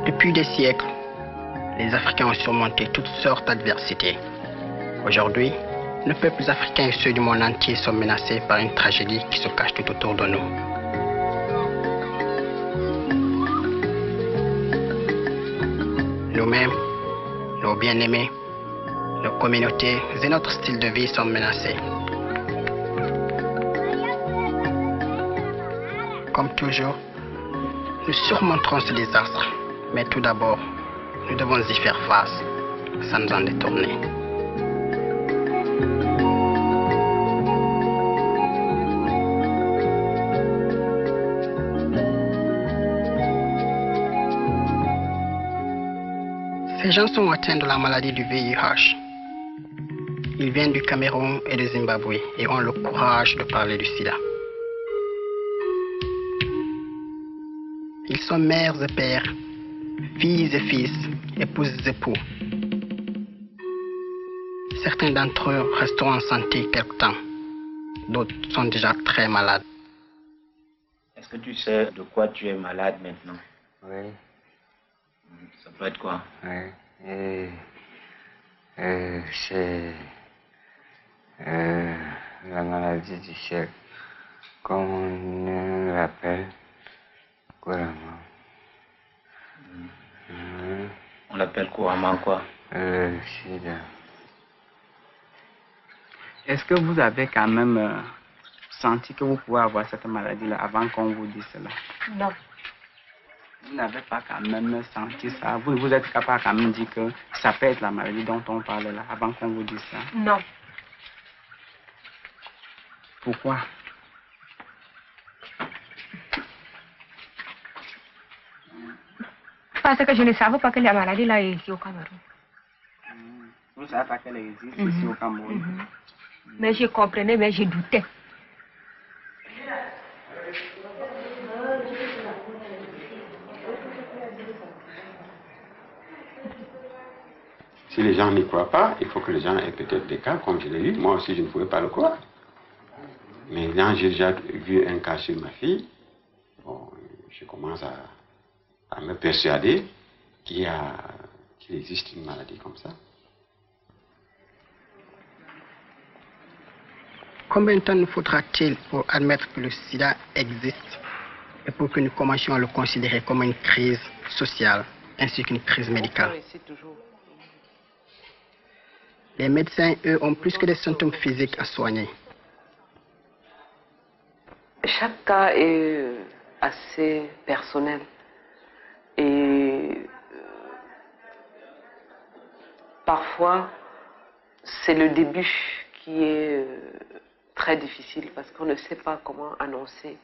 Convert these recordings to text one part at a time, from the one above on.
Depuis des siècles, les Africains ont surmonté toutes sortes d'adversités. Aujourd'hui, nos peuples africains et ceux du monde entier sont menacés par une tragédie qui se cache tout autour de nous. Nous-mêmes, nos bien-aimés, nos communautés et notre style de vie sont menacés. Comme toujours, nous surmonterons ce désastre. Mais tout d'abord, nous devons y faire face, sans nous en détourner. Ces gens sont atteints de la maladie du VIH. Ils viennent du Cameroun et du Zimbabwe et ont le courage de parler du sida. Ils sont mères et pères, filles et fils, épouses et époux. Certains d'entre eux resteront en santé quelque temps. D'autres sont déjà très malades. Est-ce que tu sais de quoi tu es malade maintenant? Oui. Ça peut être quoi? Oui. C'est la maladie du siècle, comme on l'appelle couramment. On l'appelle couramment quoi? Le sida. Est-ce que vous avez quand même senti que vous pouvez avoir cette maladie-là avant qu'on vous dise cela? Non. Vous n'avez pas quand même senti ça? Vous êtes capable quand même de dire que ça peut être la maladie dont on parle là, avant qu'on vous dise ça? Non. Pourquoi? Parce que je ne savais pas que la maladie là est ici au Cameroun. Vous ne savez pas qu'elle existe ici au Cameroun? Mais je comprenais, mais je doutais. Si les gens n'y croient pas, il faut que les gens aient peut-être des cas, comme je l'ai lu. Moi aussi, je ne pouvais pas le croire. Mais là, j'ai déjà vu un cas sur ma fille. Bon, je commence à me persuader qu'il existe une maladie comme ça. Combien de temps nous faudra-t-il pour admettre que le sida existe et pour que nous commencions à le considérer comme une crise sociale ainsi qu'une crise médicale? Les médecins, eux, ont plus que des symptômes physiques à soigner. Chaque cas est assez personnel et parfois c'est le début qui est très difficile parce qu'on ne sait pas comment annoncer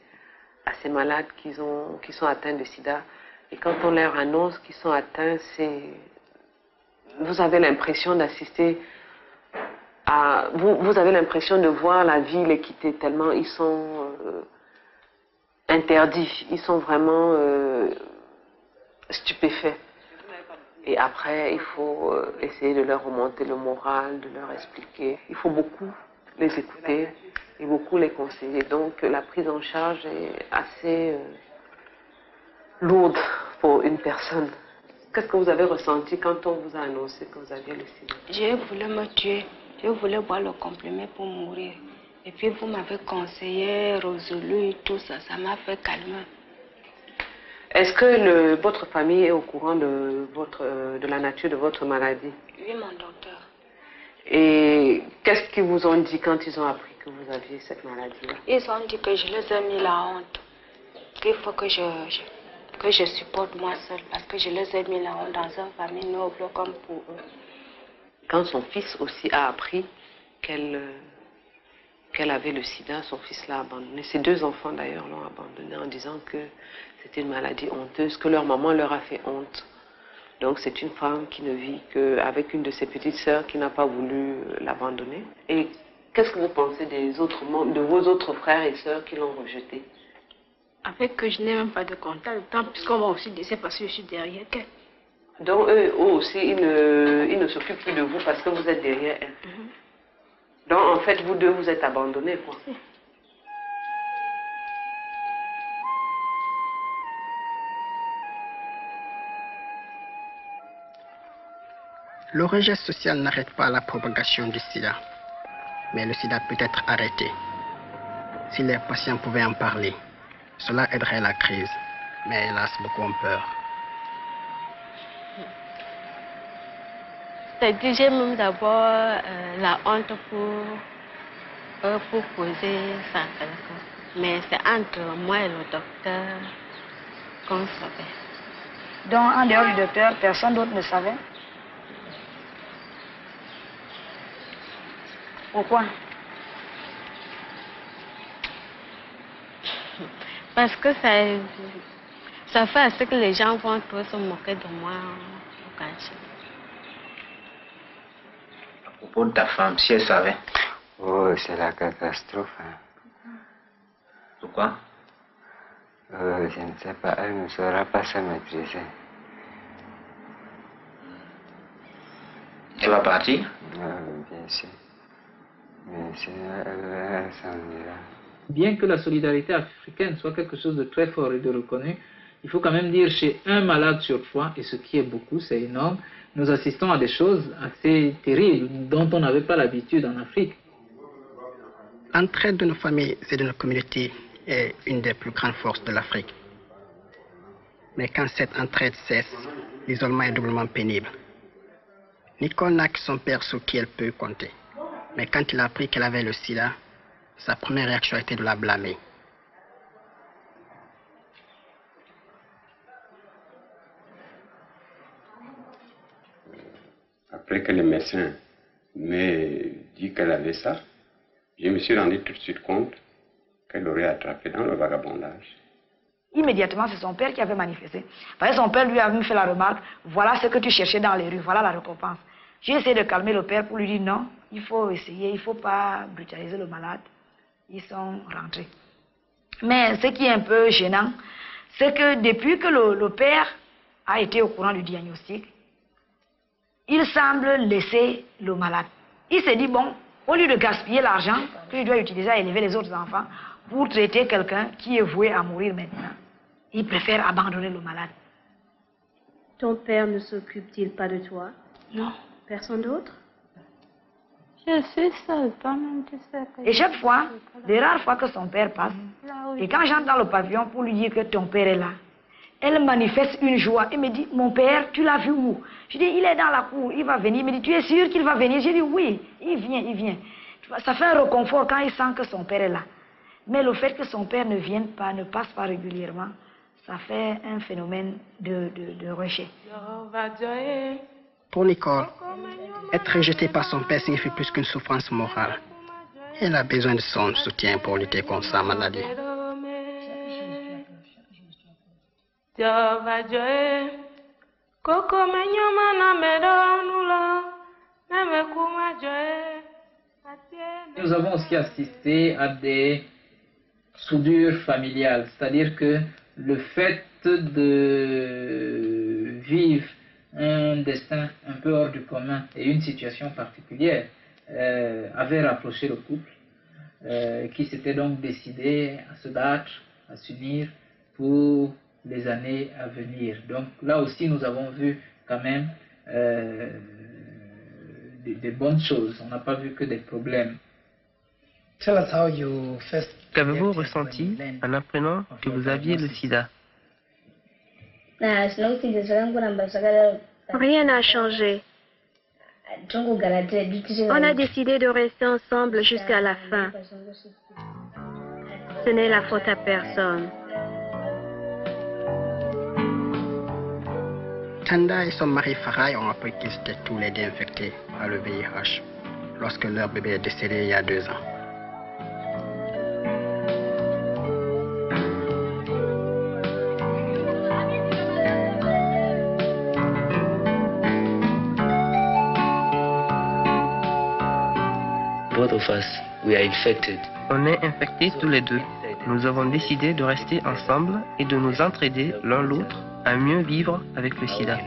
à ces malades qui sont atteints de sida. Et quand on leur annonce qu'ils sont atteints, vous avez l'impression d'assister à... Vous avez l'impression de voir la vie les quitter tellement ils sont interdits, ils sont vraiment stupéfaits. Et après, il faut essayer de leur remonter le moral, de leur expliquer. Il faut beaucoup les écouter et beaucoup les conseiller. Donc la prise en charge est assez lourde pour une personne. Qu'est-ce que vous avez ressenti quand on vous a annoncé que vous aviez le sida? Je voulais me tuer, je voulais boire le comprimé pour mourir. Et puis vous m'avez conseillé, résolu, tout ça, ça m'a fait calmer. Est-ce que votre famille est au courant de la nature de votre maladie? Oui, mon docteur. Et qu'est-ce qu'ils vous ont dit quand ils ont appris que vous aviez cette maladie-là? Ils ont dit que je les ai mis la honte, qu'il faut que je supporte moi seule, parce que je les ai mis la honte dans une famille noble comme pour eux. Quand son fils aussi a appris qu'elle avait le sida, son fils l'a abandonné. Ses deux enfants d'ailleurs l'ont abandonné en disant que c'était une maladie honteuse, que leur maman leur a fait honte. Donc c'est une femme qui ne vit qu'avec une de ses petites sœurs qui n'a pas voulu l'abandonner. Et qu'est-ce que vous pensez des autres membres, de vos autres frères et sœurs qui l'ont rejeté Avec que je n'ai même pas de contact, tant puisqu'on va aussi laisser parce que je suis derrière elle. Donc eux aussi, ils ne s'occupent plus de vous parce que vous êtes derrière elle. Donc en fait, vous deux, vous êtes abandonnés, quoi. Le rejet social n'arrête pas la propagation du sida, mais le sida peut être arrêté. Si les patients pouvaient en parler, cela aiderait la crise, mais hélas, beaucoup ont peur. C'est-à-dire, j'ai même d'abord la honte pour poser ça à quelqu'un. Mais c'est entre moi et le docteur qu'on savait. Donc, en dehors du docteur, personne d'autre ne savait? Pourquoi? Parce que ça fait à ce que les gens vont trop se moquer de moi au quartier. À propos de ta femme, si elle savait. Oh, c'est la catastrophe. Hein. Pourquoi? Je ne sais pas, elle ne saura pas se maîtriser. Elle va partir? Bien sûr. Bien sûr, elle s'en ira. Bien que la solidarité africaine soit quelque chose de très fort et de reconnu, il faut quand même dire chez un malade sur 3, et ce qui est beaucoup, c'est énorme, nous assistons à des choses assez terribles dont on n'avait pas l'habitude en Afrique. L'entraide de nos familles et de nos communautés est une des plus grandes forces de l'Afrique. Mais quand cette entraide cesse, l'isolement est doublement pénible. Nicole n'a que son père sur qui elle peut compter. Mais quand il a appris qu'elle avait le sida, sa première réaction a été de la blâmer. Après que le médecin m'ait dit qu'elle avait ça, je me suis rendu tout de suite compte qu'elle aurait attrapé dans le vagabondage. Immédiatement, c'est son père qui avait manifesté. Parce que son père lui avait fait la remarque, voilà ce que tu cherchais dans les rues, voilà la récompense. J'ai essayé de calmer le père pour lui dire non, il faut essayer, il ne faut pas brutaliser le malade. Ils sont rentrés. Mais ce qui est un peu gênant, c'est que depuis que le père a été au courant du diagnostic, il semble laisser le malade. Il s'est dit, bon, au lieu de gaspiller l'argent que je dois utiliser à élever les autres enfants pour traiter quelqu'un qui est voué à mourir maintenant, il préfère abandonner le malade. Ton père ne s'occupe-t-il pas de toi? Non. Personne d'autre? Je suis seule, toi-même tu sais que... Et chaque fois, les rares fois que son père passe, et quand j'entre dans le pavillon pour lui dire que ton père est là, elle manifeste une joie et me dit, mon père, tu l'as vu où? Je dis, il est dans la cour, il va venir. Il me dit, tu es sûr qu'il va venir? J'ai dit, oui, il vient, il vient. Ça fait un réconfort quand il sent que son père est là. Mais le fait que son père ne vienne pas, ne passe pas régulièrement, ça fait un phénomène de rejet. Pour Nicole, être rejetée par son père signifie plus qu'une souffrance morale. Elle a besoin de son soutien pour lutter contre sa maladie. Nous avons aussi assisté à des soudures familiales, c'est-à-dire que le fait de vivre un destin un peu hors du commun et une situation particulière avait rapproché le couple qui s'était donc décidé à se battre, à s'unir pour les années à venir. Donc là aussi nous avons vu quand même des bonnes choses, on n'a pas vu que des problèmes. Qu'avez-vous ressenti en apprenant que vous aviez le sida? Rien n'a changé. On a décidé de rester ensemble jusqu'à la fin. Ce n'est la faute à personne. Tanda et son mari Farai ont appris qu'ils étaient tous les deux infectés par le VIH lorsque leur bébé est décédé il y a 2 ans. Both of us, we are infected. On est infectés tous les deux. Nous avons décidé de rester ensemble et de nous entraider l'un l'autre à mieux vivre avec le sida.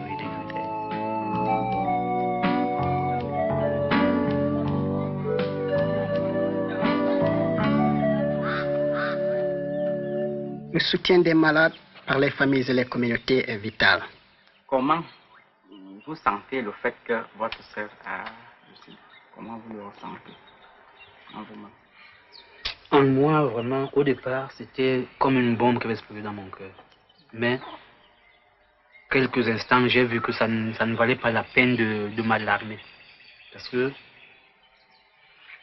Le soutien des malades par les familles et les communautés est vital. Comment vous sentez le fait que votre sœur a le sida? Comment vous le ressentez en vous-même? En moi, vraiment, au départ, c'était comme une bombe qui avait explosé dans mon cœur. Mais, quelques instants, j'ai vu que ça ne valait pas la peine de m'alarmer. Parce que,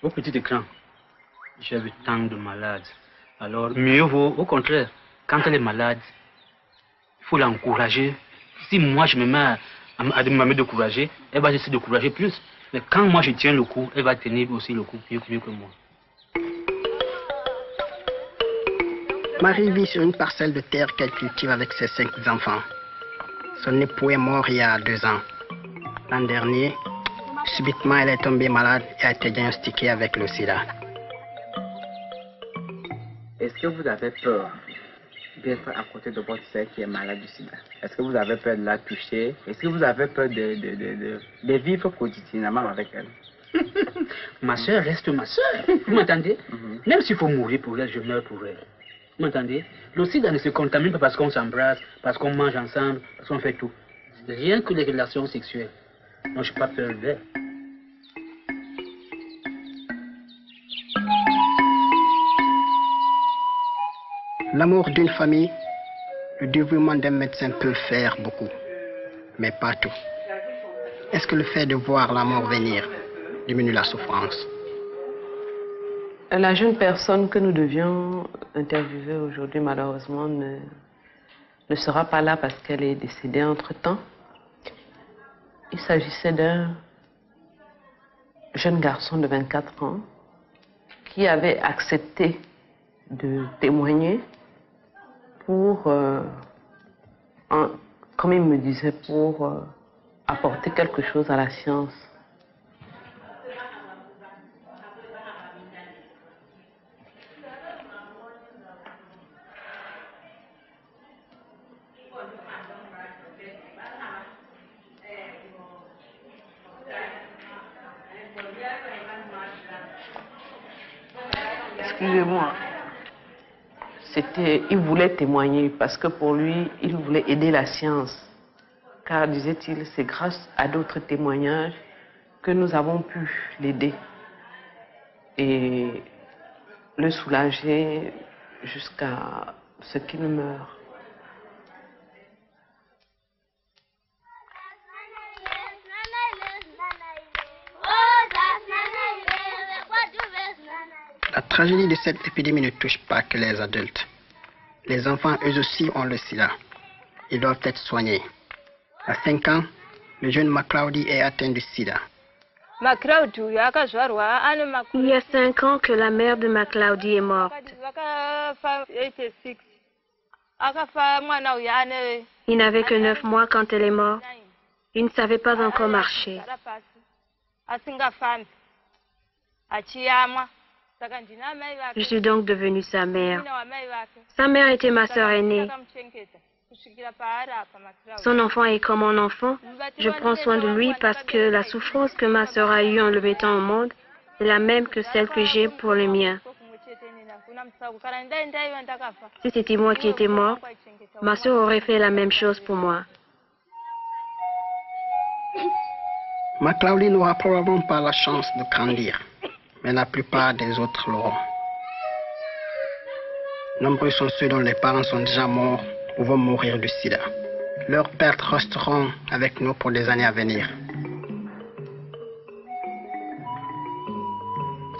au petit écran, j'ai vu tant de malades. Alors, mieux vaut, au contraire, quand elle est malade, il faut l'encourager. Si moi, je me mets à me décourager, elle va essayer de décourager plus. Mais quand moi, je tiens le coup, elle va tenir aussi le coup mieux que moi. Marie vit sur une parcelle de terre qu'elle cultive avec ses 5 enfants. Son époux est mort il y a 2 ans. L'an dernier, subitement, elle est tombée malade et a été diagnostiquée avec le sida. Est-ce que vous avez peur d'être à côté de votre sœur qui est malade du sida? Est-ce que vous avez peur de la toucher? Est-ce que vous avez peur de vivre quotidiennement avec elle? Ma soeur reste ma soeur. Vous m'entendez? Même s'il faut mourir pour elle, je meurs pour elle. Vous m'entendez? Le sida ne se contamine pas parce qu'on s'embrasse, parce qu'on mange ensemble, parce qu'on fait tout. Rien que les relations sexuelles. Moi, je n'ai pas peur d'elle. L'amour d'une famille, le dévouement d'un médecin peut faire beaucoup, mais pas tout. Est-ce que le fait de voir la mort venir diminue la souffrance? La jeune personne que nous devions interviewer aujourd'hui, malheureusement, ne sera pas là parce qu'elle est décédée entre-temps. Il s'agissait d'un jeune garçon de 24 ans qui avait accepté de témoigner pour, comme il me disait, pour apporter quelque chose à la science. Excusez-moi. Il voulait témoigner parce que pour lui, il voulait aider la science. Car, disait-il, c'est grâce à d'autres témoignages que nous avons pu l'aider et le soulager jusqu'à ce qu'il meure. La tragédie de cette épidémie ne touche pas que les adultes. Les enfants, eux aussi, ont le sida. Ils doivent être soignés. À 5 ans, le jeune McCloudy est atteint du sida. Il y a 5 ans que la mère de McCloudy est morte. Il n'avait que 9 mois quand elle est morte. Il ne savait pas encore marcher. Je suis donc devenue sa mère. Sa mère était ma sœur aînée. Son enfant est comme mon enfant. Je prends soin de lui parce que la souffrance que ma sœur a eue en le mettant au monde est la même que celle que j'ai pour le mien. Si c'était moi qui étais mort, ma sœur aurait fait la même chose pour moi. McCloudy n'aura probablement pas la chance de grandir, mais la plupart des autres l'auront. Nombreux sont ceux dont les parents sont déjà morts ou vont mourir du sida. Leurs pertes resteront avec nous pour des années à venir.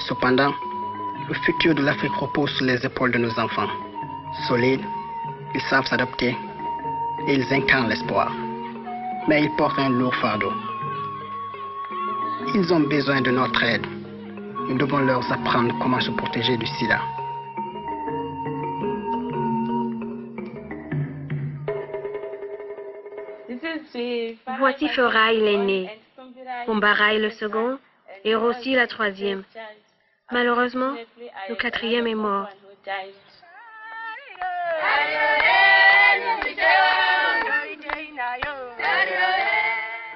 Cependant, le futur de l'Afrique repose sur les épaules de nos enfants. Solides, ils savent s'adapter et ils incarnent l'espoir. Mais ils portent un lourd fardeau. Ils ont besoin de notre aide. Nous devons leur apprendre comment se protéger du sida. Voici Foraï l'aîné, Ombaraï le second et Rossi la troisième. Malheureusement, Le quatrième est mort.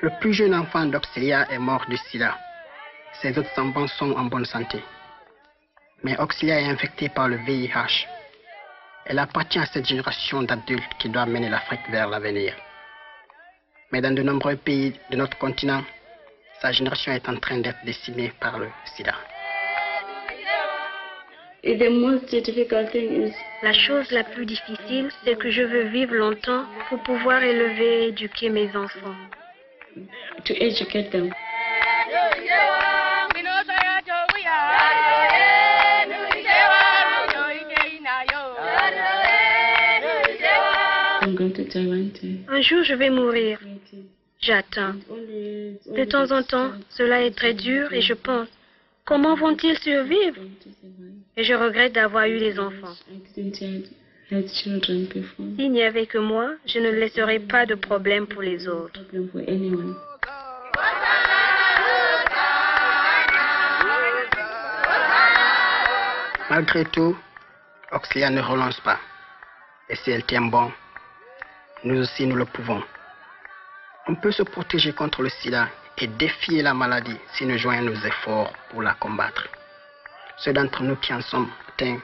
Le plus jeune enfant d'Auxilia est mort du sida. Ses autres enfants sont en bonne santé. Mais Auxilia est infectée par le VIH. Elle appartient à cette génération d'adultes qui doit mener l'Afrique vers l'avenir. Mais dans de nombreux pays de notre continent, sa génération est en train d'être décimée par le sida. La chose la plus difficile, c'est que je veux vivre longtemps pour pouvoir élever et éduquer mes enfants. To educate them. Un jour, je vais mourir. J'attends. De temps en temps, cela est très dur et je pense, comment vont-ils survivre? Et je regrette d'avoir eu des enfants. S'il n'y avait que moi, je ne laisserais pas de problème pour les autres. Malgré tout, Auxilia ne relance pas. Et si elle tient bon, nous aussi nous le pouvons. On peut se protéger contre le sida et défier la maladie si nous joignons nos efforts pour la combattre. Ceux d'entre nous qui en sont atteints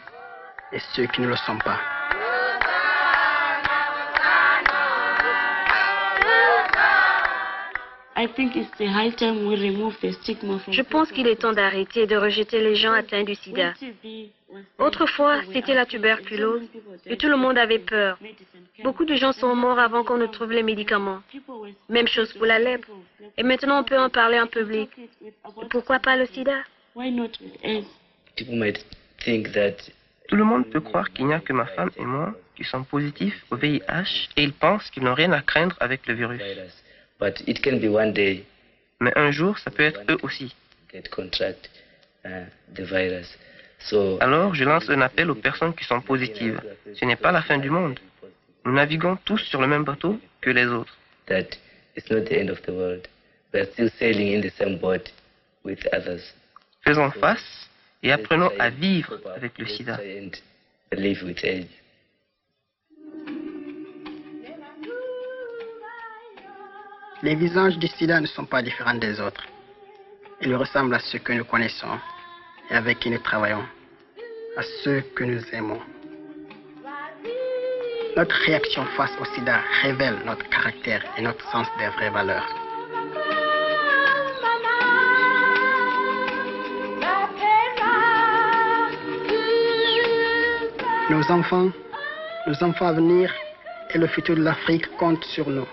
et ceux qui ne le sont pas. Je pense qu'il est temps d'arrêter et de rejeter les gens atteints du sida. Autrefois, c'était la tuberculose et tout le monde avait peur. Beaucoup de gens sont morts avant qu'on ne trouve les médicaments. Même chose pour la lèpre. Et maintenant, on peut en parler en public. Et pourquoi pas le sida? Tout le monde peut croire qu'il n'y a que ma femme et moi qui sommes positifs au VIH et ils pensent qu'ils n'ont rien à craindre avec le virus. Mais un jour, ça peut être eux aussi. Alors, je lance un appel aux personnes qui sont positives. Ce n'est pas la fin du monde. Nous naviguons tous sur le même bateau que les autres. Faisons face et apprenons à vivre avec le sida. Les visages du sida ne sont pas différents des autres. Ils ressemblent à ceux que nous connaissons et avec qui nous travaillons, à ceux que nous aimons. Notre réaction face au sida révèle notre caractère et notre sens des vraies valeurs. Nos enfants à venir et le futur de l'Afrique comptent sur nous.